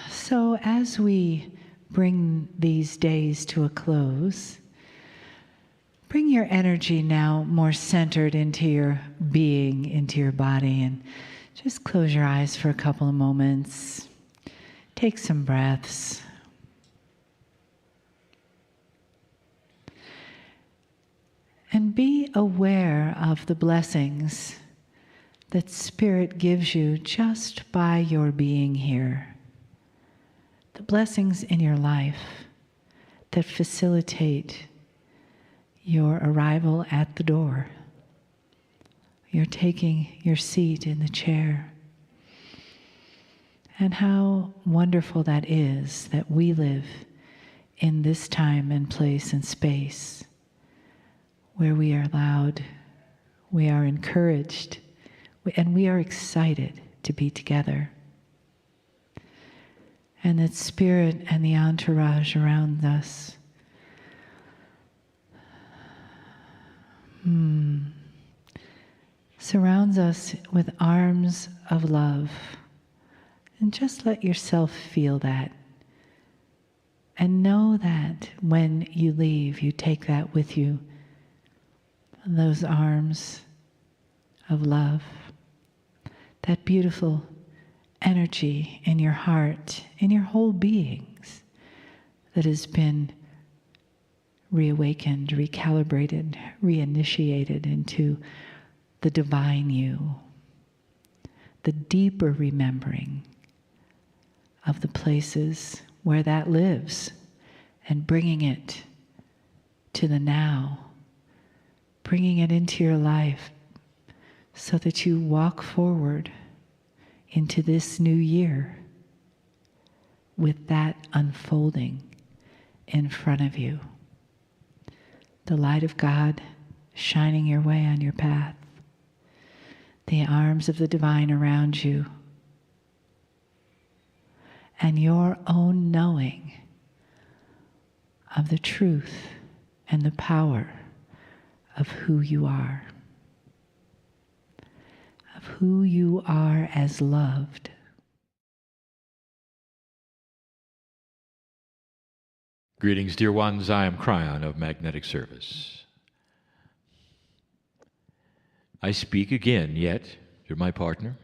So as we bring these days to a close, bring your energy now more centered into your being, into your body, and just close your eyes for a couple of moments. Take some breaths. And be aware of the blessings that Spirit gives you just by your being here. The blessings in your life that facilitate your arrival at the door. You're taking your seat in the chair. And how wonderful that is that we live in this time and place and space where we are allowed, we are encouraged, and we are excited to be together. And that Spirit and the entourage around us surrounds us with arms of love. And just let yourself feel that. And know that when you leave, you take that with you. Those arms of love. That beautiful energy in your heart, in your whole beings, that has been reawakened, recalibrated, reinitiated into the divine you, the deeper remembering of the places where that lives, and bringing it to the now, bringing it into your life so that you walk forward into this new year with that unfolding in front of you. The light of God shining your way on your path. The arms of the divine around you. And your own knowing of the truth and the power of who you are. Of who you are as loved. Greetings, dear ones. I am Kryon of Magnetic Service. I speak again, yet, through my partner,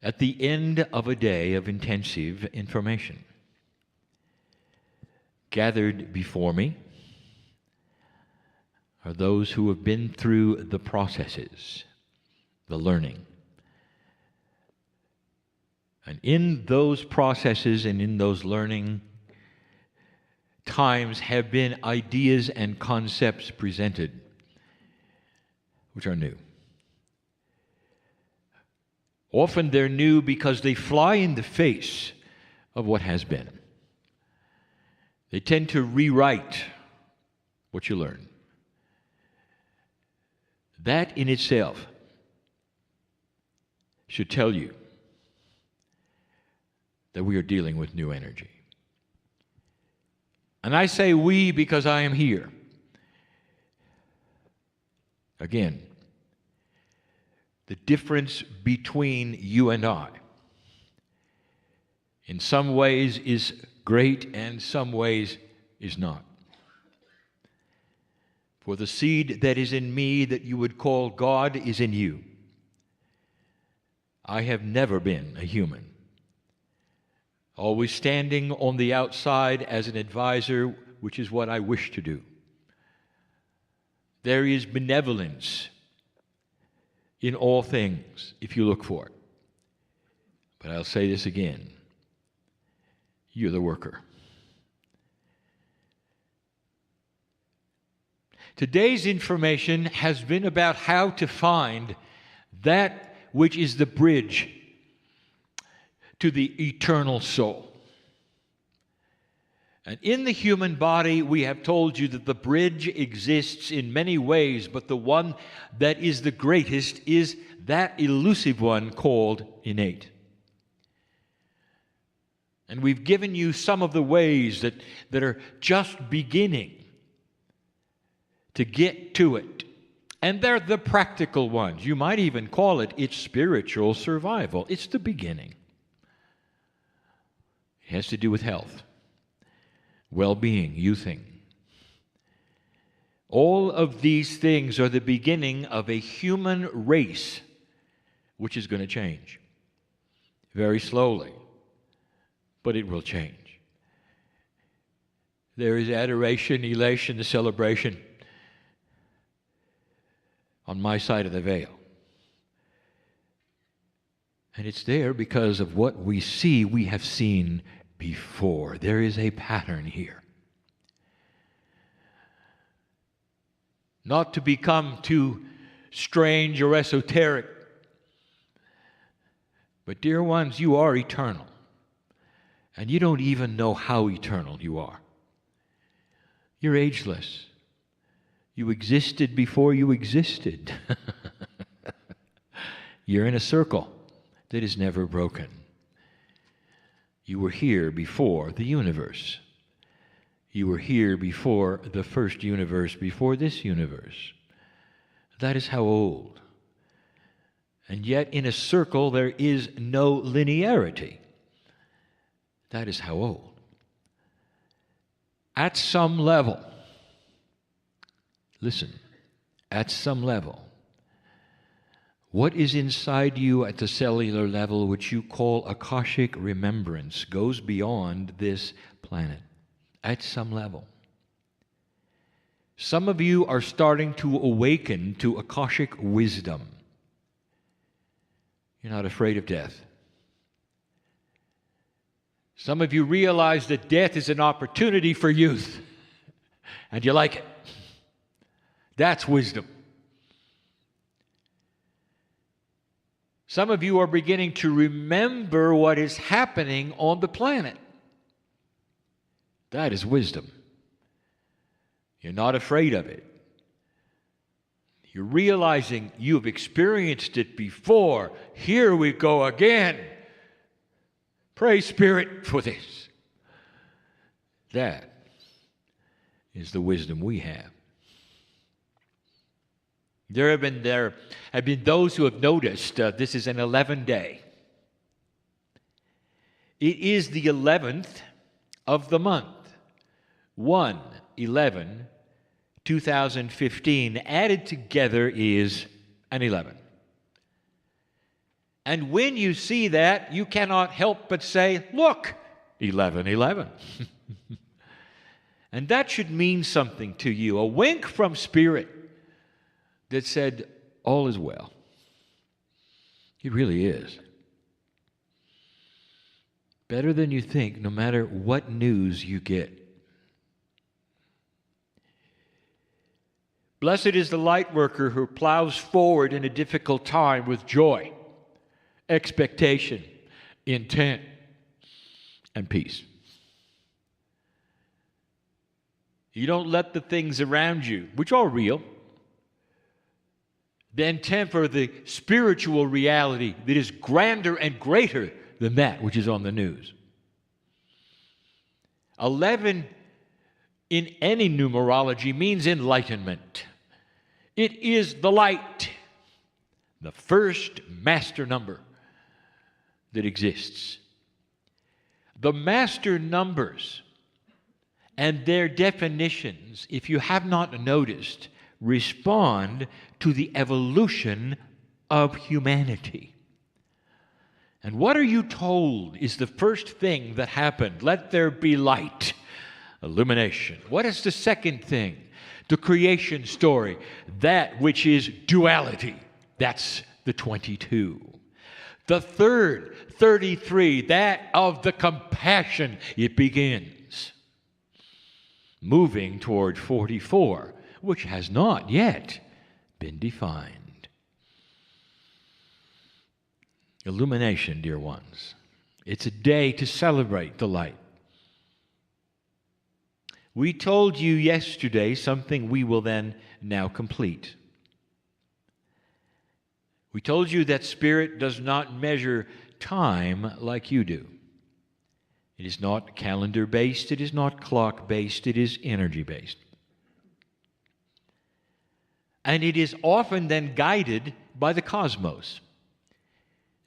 at the end of a day of intensive information. Gathered before me are those who have been through the processes, the learning. And in those processes and in those learning times have been ideas and concepts presented which are new. Often they're new because they fly in the face of what has been. They tend to rewrite what you learn. That in itself should tell you that we are dealing with new energy. And I say we because I am here. Again, the difference between you and I in some ways is great and some ways is not. For the seed that is in me that you would call God is in you. I have never been a human, always standing on the outside as an advisor, which is what I wish to do. There is benevolence in all things, if you look for it. But I'll say this again. You're the worker. Today's information has been about how to find that which is the bridge to the eternal soul. And in the human body, we have told you that the bridge exists in many ways, but the one that is the greatest is that elusive one called innate. And we've given you some of the ways that are just beginning to get to it. And they're the practical ones. You might even call it its spiritual survival. It's the beginning. It has to do with health, well-being, youthing. All of these things are the beginning of a human race which is going to change. Very slowly, but it will change. There is adoration, elation, celebration on my side of the veil. And it's there because of what we see, we have seen before. There is a pattern here. Not to become too strange or esoteric, but dear ones, you are eternal. And you don't even know how eternal you are. You're ageless. You existed before you existed. You're in a circle that is never broken. You were here before the universe. You were here before the first universe, before this universe. That is how old. And yet in a circle there is no linearity. That is how old. At some level, listen, at some level, what is inside you at the cellular level, which you call Akashic remembrance, goes beyond this planet. At some level. Some of you are starting to awaken to Akashic wisdom. You're not afraid of death. Some of you realize that death is an opportunity for youth, and you like it. That's wisdom. Some of you are beginning to remember what is happening on the planet. That is wisdom. You're not afraid of it. You're realizing you've experienced it before. Here we go again. Praise Spirit for this. That is the wisdom we have. There have been those who have noticed this is an 11-day. It is the 11th of the month. 1/11/2015 added together is an 11. And when you see that, you cannot help but say, look, 11/11. And that should mean something to you, a wink from Spirit that said, all is well. It really is. Better than you think, no matter what news you get. Blessed is the light worker who plows forward in a difficult time with joy, expectation, intent, and peace. You don't let the things around you, which are real, then temper the spiritual reality that is grander and greater than that which is on the news. 11 in any numerology means enlightenment. It is the light, the first master number that exists. The master numbers and their definitions, if you have not noticed, respond to the evolution of humanity. And what are you told is the first thing that happened? Let there be light, illumination. What is the second thing? The creation story, that which is duality. That's the 22. The third, 33, that of the compassion. It begins. Moving toward 44, which has not yet been defined. Illumination, dear ones. It's a day to celebrate the light. We told you yesterday something we will then now complete. We told you that Spirit does not measure time like you do. It is not calendar-based, it is not clock-based, it is energy-based. And it is often then guided by the cosmos.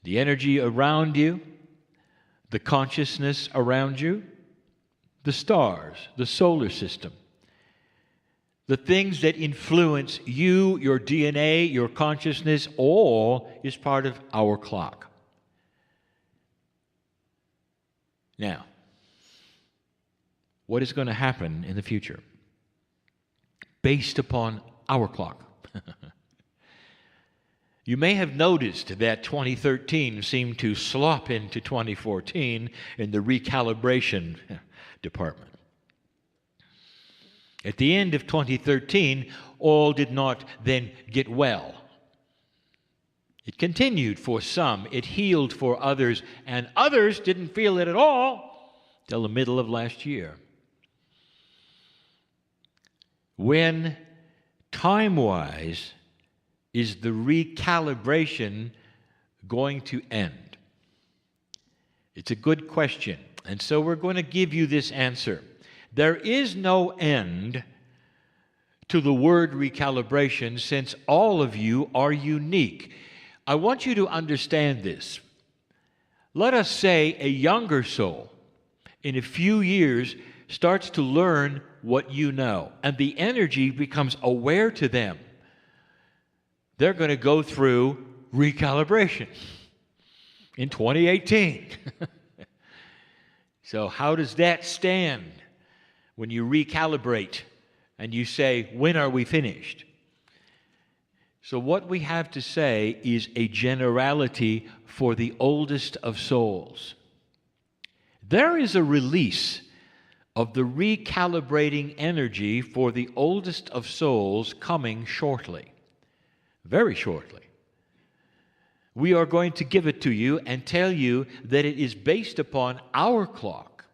The energy around you, the consciousness around you, the stars, the solar system, the things that influence you, your DNA, your consciousness, all is part of our clock. Now, what is going to happen in the future based upon our clock? You may have noticed that 2013 seemed to slop into 2014 in the recalibration department. At the end of 2013, all did not then get well. It continued for some, it healed for others, and others didn't feel it at all till the middle of last year. When, time-wise, is the recalibration going to end? It's a good question, and so we're going to give you this answer. There is no end to the word recalibration, since all of you are unique. I want you to understand this. Let us say a younger soul in a few years starts to learn what you know, and the energy becomes aware to them. They're going to go through recalibration in 2018. So how does that stand when you recalibrate and you say, when are we finished? So what we have to say is a generality for the oldest of souls. There is a release of the recalibrating energy for the oldest of souls coming shortly, very shortly. We are going to give it to you and tell you that it is based upon our clock,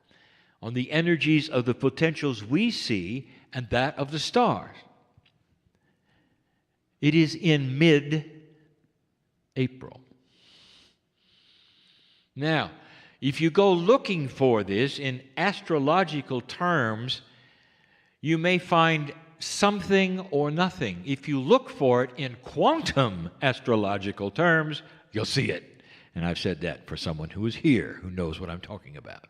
on the energies of the potentials we see and that of the stars. It is in mid-April. Now, if you go looking for this in astrological terms, you may find something or nothing. If you look for it in quantum astrological terms, you'll see it. And I've said that for someone who is here, who knows what I'm talking about.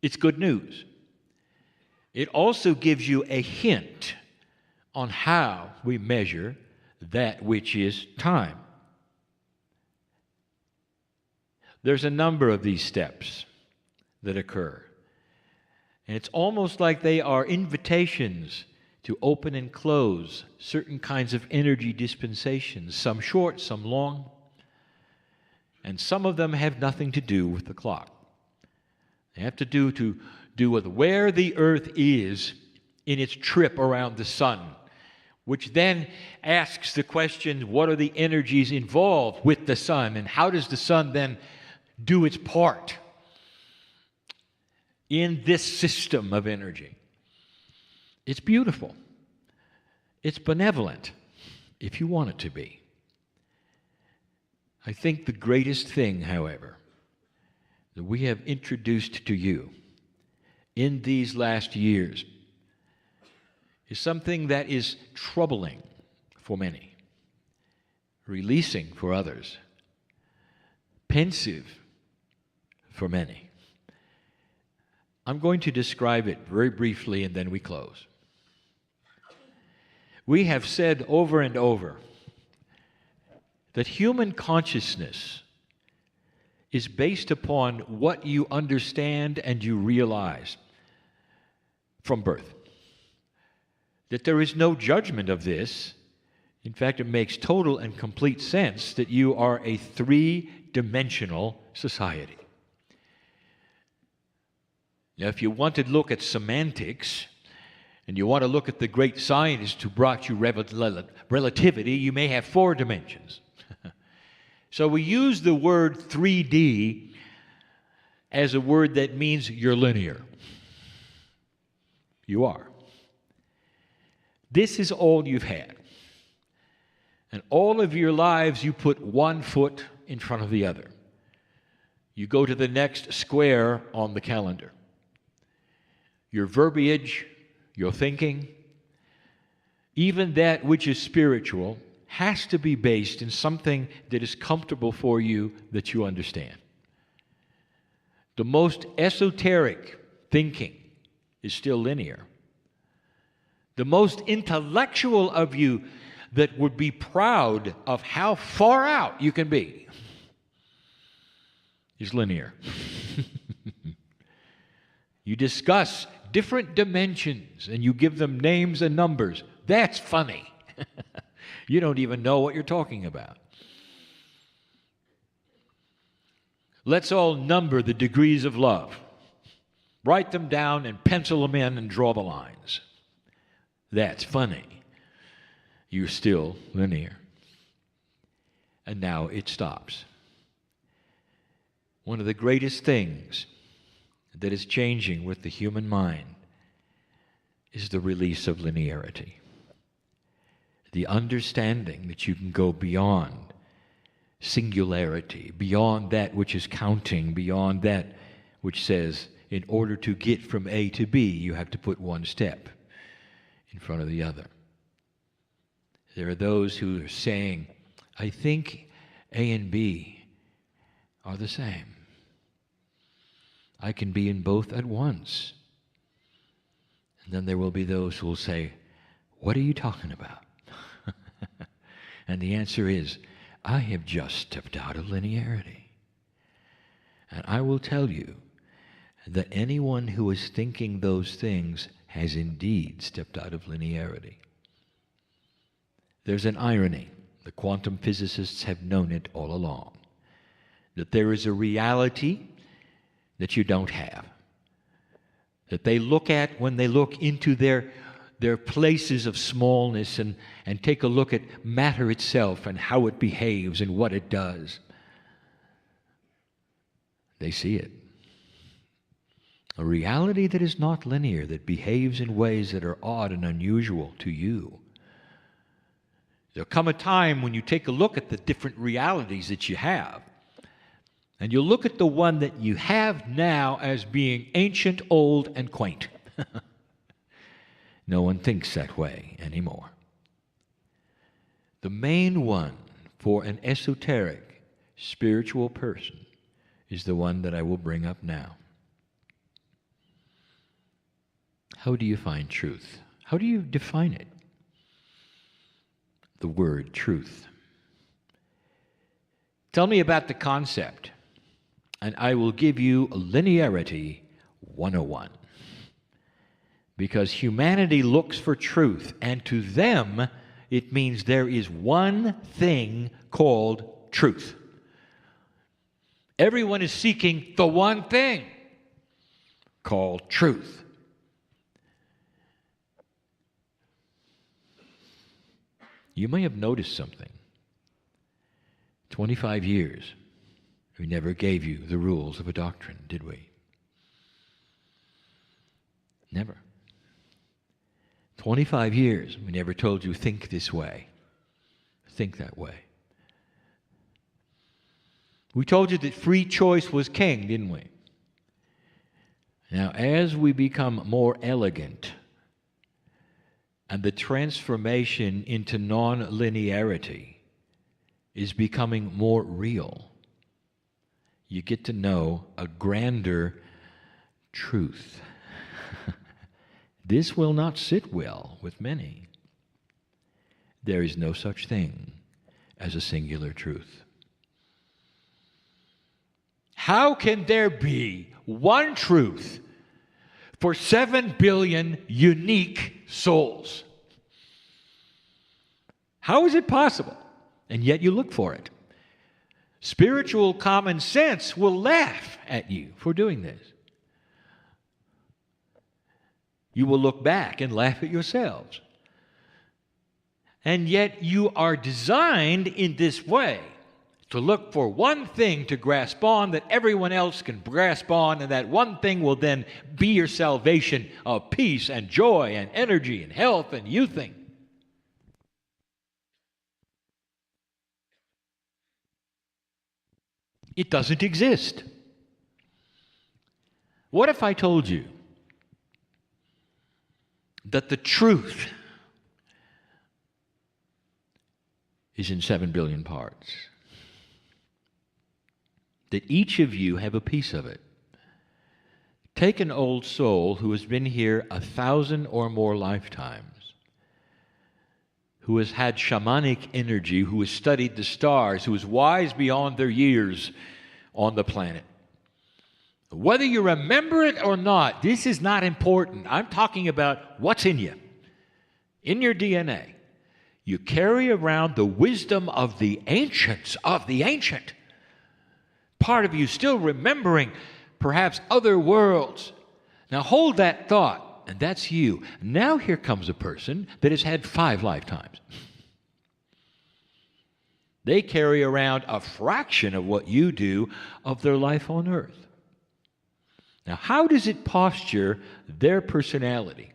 It's good news. It also gives you a hint on how we measure that which is time. There's a number of these steps that occur. And it's almost like they are invitations to open and close certain kinds of energy dispensations, some short, some long. And some of them have nothing to do with the clock. They have to do with where the earth is in its trip around the sun, which then asks the question, what are the energies involved with the sun, and how does the sun then do its part in this system of energy? It's beautiful. It's benevolent, if you want it to be. I think the greatest thing, however, that we have introduced to you in these last years is something that is troubling for many, releasing for others, pensive for many. I'm going to describe it very briefly and then we close. We have said over and over that human consciousness is based upon what you understand and you realize from birth. That there is no judgment of this. In fact, it makes total and complete sense that you are a three-dimensional society. Now, if you want to look at semantics, and you want to look at the great scientists who brought you relativity, you may have 4 dimensions. So we use the word 3D as a word that means you're linear. You are. This is all you've had. And all of your lives, you put one foot in front of the other. You go to the next square on the calendar. Your verbiage, your thinking, even that which is spiritual, has to be based in something that is comfortable for you, that you understand. The most esoteric thinking is still linear. The most intellectual of you that would be proud of how far out you can be is linear. You discuss different dimensions and you give them names and numbers. That's funny. You don't even know what you're talking about. Let's all number the degrees of love. Write them down and pencil them in and draw the lines. That's funny. You're still linear. And now it stops. One of the greatest things that is changing with the human mind is the release of linearity. The understanding that you can go beyond singularity, beyond that which is counting, beyond that which says, in order to get from A to B, you have to put one step in front of the other. There are those who are saying, I think A and B are the same. I can be in both at once. And then there will be those who will say, what are you talking about? And the answer is, I have just stepped out of linearity. And I will tell you that anyone who is thinking those things has indeed stepped out of linearity. There's an irony. The quantum physicists have known it all along. That there is a reality that you don't have. That they look at when they look into their places of smallness and take a look at matter itself and how it behaves and what it does. They see it. A reality that is not linear, that behaves in ways that are odd and unusual to you. There'll come a time when you take a look at the different realities that you have, and you'll look at the one that you have now as being ancient, old, and quaint. No one thinks that way anymore. The main one for an esoteric, spiritual person is the one that I will bring up now. How do you find truth? How do you define it? The word truth. Tell me about the concept, and I will give you Linearity 101. Because humanity looks for truth, and to them, it means there is one thing called truth. Everyone is seeking the one thing called truth. You may have noticed something. 25 years, we never gave you the rules of a doctrine, did we? Never. 25 years, we never told you, think this way, think that way. We told you that free choice was king, didn't we? Now, as we become more elegant, and the transformation into non-linearity is becoming more real, you get to know a grander truth. This will not sit well with many. There is no such thing as a singular truth. How can there be one truth for 7 billion unique souls? How is it possible? And yet you look for it. Spiritual common sense will laugh at you for doing this. You will look back and laugh at yourselves. And yet you are designed in this way to look for one thing to grasp on that everyone else can grasp on, and that one thing will then be your salvation of peace and joy and energy and health and youthing. It doesn't exist. What if I told you that the truth is in 7 billion parts? That each of you have a piece of it. Take an old soul who has been here 1,000 or more lifetimes, who has had shamanic energy, who has studied the stars, who is wise beyond their years on the planet. Whether you remember it or not, this is not important. I'm talking about what's in you, in your DNA. You carry around the wisdom of the ancients, of the ancient. Part of you still remembering perhaps other worlds. Now hold that thought, and that's you. Now here comes a person that has had 5 lifetimes. They carry around a fraction of what you do of their life on earth. Now, how does it posture their personality?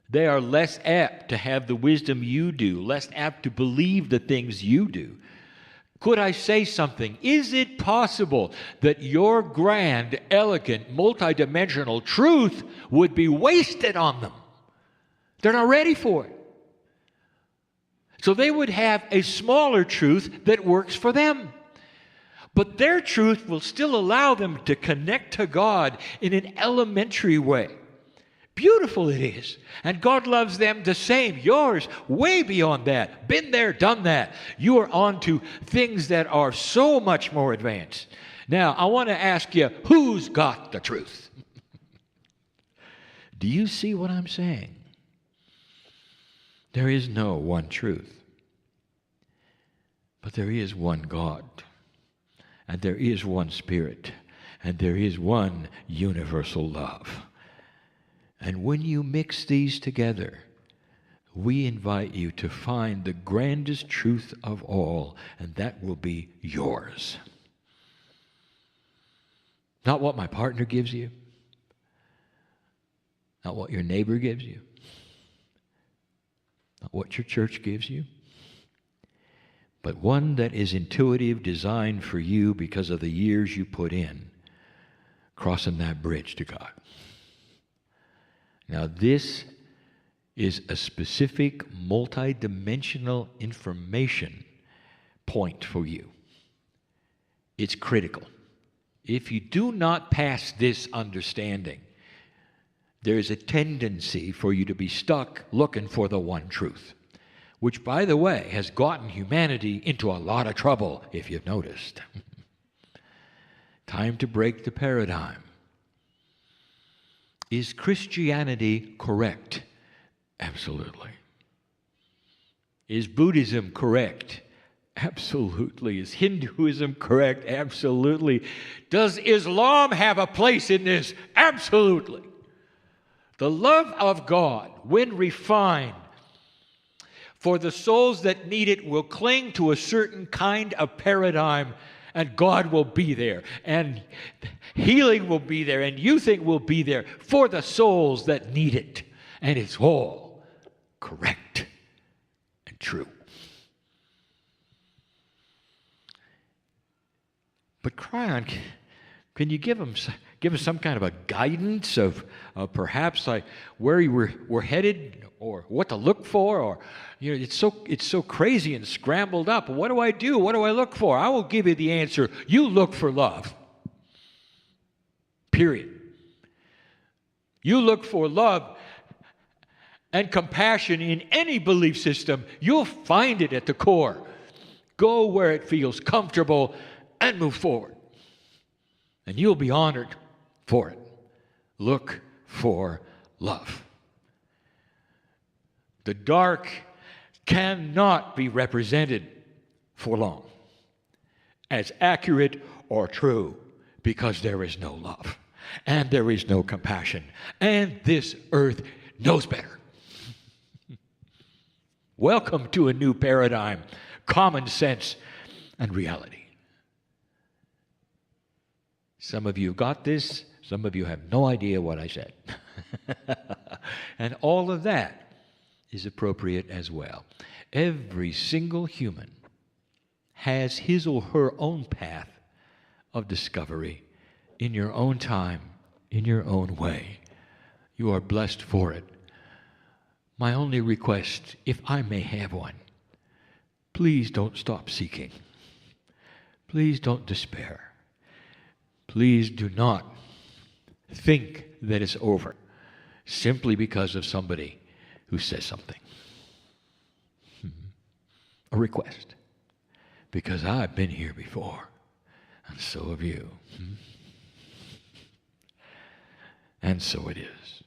They are less apt to have the wisdom you do, less apt to believe the things you do. Could I say something? Is it possible that your grand, elegant, multidimensional truth would be wasted on them? They're not ready for it. So they would have a smaller truth that works for them. But their truth will still allow them to connect to God in an elementary way. Beautiful it is. And God loves them the same. Yours, way beyond that. Been there, done that. You are on to things that are so much more advanced. Now, I want to ask you, who's got the truth? Do you see what I'm saying? There is no one truth. But there is one God. And there is one Spirit. And there is one universal love. And when you mix these together, we invite you to find the grandest truth of all, and that will be yours. Not what my partner gives you, not what your neighbor gives you, not what your church gives you, but one that is intuitive, designed for you because of the years you put in crossing that bridge to God. Now, this is a specific multidimensional information point for you. It's critical. If you do not pass this understanding, there is a tendency for you to be stuck looking for the one truth, which, by the way, has gotten humanity into a lot of trouble, if you've noticed. Time to break the paradigm. Is Christianity correct? Absolutely. Is Buddhism correct? Absolutely. Is Hinduism correct? Absolutely. Does Islam have a place in this? Absolutely. The love of God, when refined, for the souls that need it will cling to a certain kind of paradigm, and God will be there, and healing will be there, and youthing will be there for the souls that need it. And it's all correct and true. But Kryon, can you give us some kind of a guidance of perhaps like where we're headed, or what to look for, or it's so crazy and scrambled up. What do I do? What do I look for? I will give you the answer. You look for love. Period. You look for love and compassion in any belief system. You'll find it at the core. Go where it feels comfortable and move forward. And you'll be honored for it. Look for love. The dark cannot be represented for long as accurate or true, because there is no love and there is no compassion, and this earth knows better. Welcome to a new paradigm, common sense, and reality. Some of you got this, some of you have no idea what I said. And all of that is appropriate as well. Every single human has his or her own path of discovery in your own time, in your own way. You are blessed for it. My only request, if I may have one, please don't stop seeking. Please don't despair. Please do not think that it's over simply because of somebody who says something. A request. Because I've been here before, and so have you. And so it is.